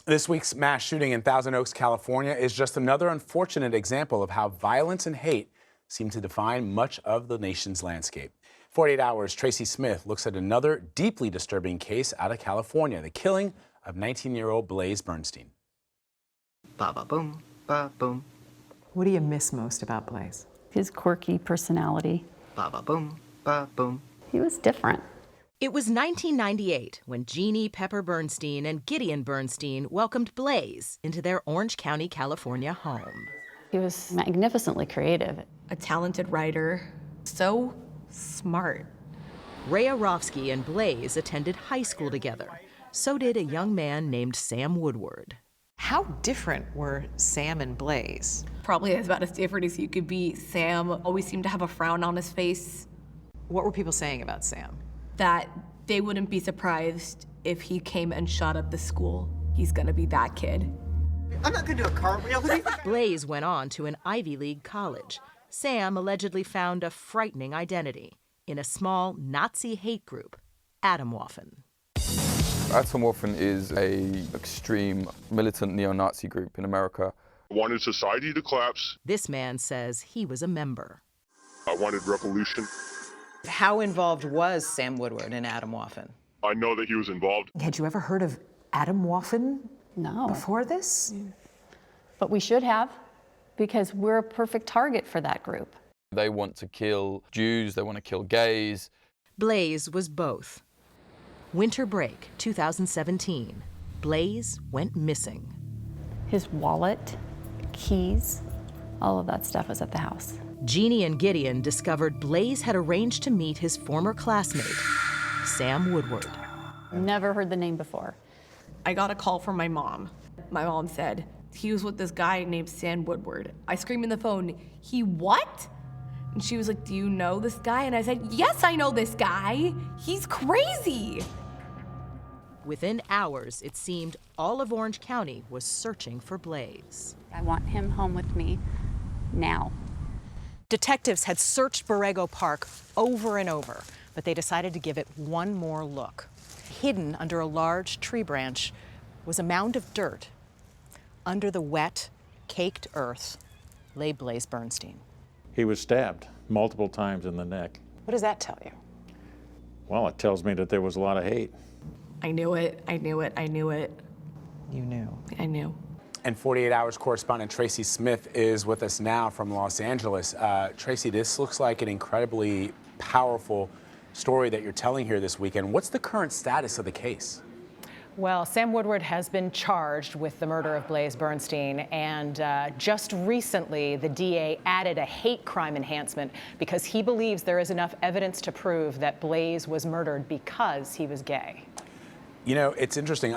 This week's mass shooting in Thousand Oaks, California is just another unfortunate example of how violence and hate seem to define much of the nation's landscape. 48 Hours, Tracy Smith looks at another deeply disturbing case out of California, the killing of 19-year-old Blake Bernstein. Ba-ba-boom, ba-boom. What do you miss most about Blake? His quirky personality. Ba-ba-boom, ba-boom. He was different. It was 1998 when Jeannie Pepper Bernstein and Gideon Bernstein welcomed Blake into their Orange County, California home. He was magnificently creative. A talented writer, so smart. Ray Arofsky and Blake attended high school together. So did a young man named Sam Woodward. How different were Sam and Blake? Probably about as different as you could be. Sam always seemed to have a frown on his face. What were people saying about Sam? That they wouldn't be surprised if he came and shot up the school. He's gonna be that kid. I'm not gonna do a cartwheel. Blake went on to an Ivy League college. Sam allegedly found a frightening identity in a small Nazi hate group, Atomwaffen. Atomwaffen is an extreme militant neo-Nazi group in America. I wanted society to collapse. This man says he was a member. I wanted revolution. How involved was Sam Woodward in Atomwaffen? I know that he was involved. Had you ever heard of Atomwaffen No. before this? But we should have, because we're a perfect target for that group. They want to kill Jews, they want to kill gays. Blake was both. Winter break, 2017. Blake went missing. His wallet, keys, all of that stuff was at the house. Jeannie and Gideon discovered Blake had arranged to meet his former classmate, Sam Woodward. Never heard the name before. I got a call from my mom. My mom said, he was with this guy named Sam Woodward. I screamed in the phone, he what? And she was like, do you know this guy? And I said, yes, I know this guy. He's crazy. Within hours, it seemed all of Orange County was searching for Blake. I want him home with me now. Detectives had searched Borrego Park over and over, but they decided to give it one more look. Hidden under a large tree branch was a mound of dirt. Under the wet, caked earth lay Blake Bernstein. He was stabbed multiple times in the neck. What does that tell you? Well, it tells me that there was a lot of hate. I knew it, I knew it, I knew it. You knew. I knew. And 48 Hours correspondent Tracy Smith is with us now from Los Angeles. Tracy, this looks like an incredibly powerful story that you're telling here this weekend. What's the current status of the case? Well, Sam Woodward has been charged with the murder of Blake Bernstein, and just recently the DA added a hate crime enhancement because he believes there is enough evidence to prove that Blake was murdered because he was gay. You know, it's interesting.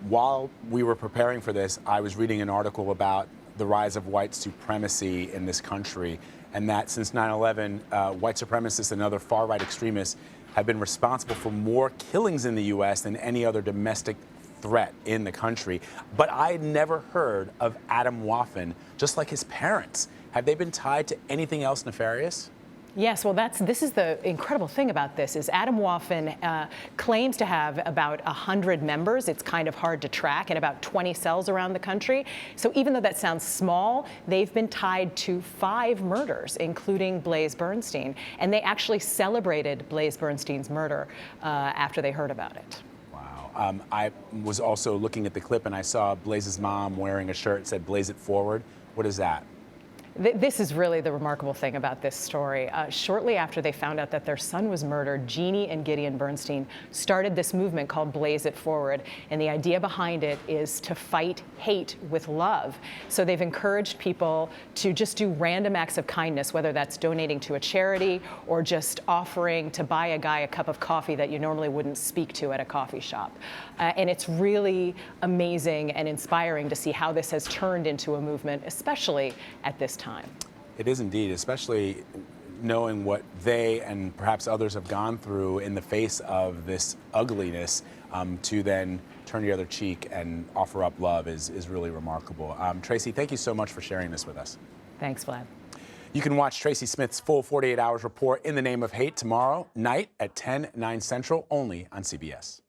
While we were preparing for this, I was reading an article about the rise of white supremacy in this country, and that since 9/11, white supremacists and other far-right extremists have been responsible for more killings in the U.S. than any other domestic threat in the country. But I'd never heard of Atomwaffen, just like his parents. Have they been tied to anything else nefarious? Yes, well, this is the incredible thing about this is Atomwaffen claims to have about 100 members. It's kind of hard to track, and about 20 cells around the country. So even though that sounds small, they've been tied to 5 murders, including Blake Bernstein. And they actually celebrated Blake Bernstein's murder after they heard about it. Wow. I was also looking at the clip, and I saw Blaze's mom wearing a shirt that said "Blaze it forward." What is that? This is really the remarkable thing about this story. Shortly after they found out that their son was murdered, Jeannie and Gideon Bernstein started this movement called Blaze It Forward. And the idea behind it is to fight hate with love. So they've encouraged people to just do random acts of kindness, whether that's donating to a charity or just offering to buy a guy a cup of coffee that you normally wouldn't speak to at a coffee shop. And it's really amazing and inspiring to see how this has turned into a movement, especially at this time. It is indeed, especially knowing what they and perhaps others have gone through in the face of this ugliness, to then turn the other cheek and offer up love is really remarkable. Tracy, thank you so much for sharing this with us. Thanks, Vlad. You can watch Tracy Smith's full 48 Hours report, In the Name of Hate, tomorrow night at 10, 9 Central, only on CBS.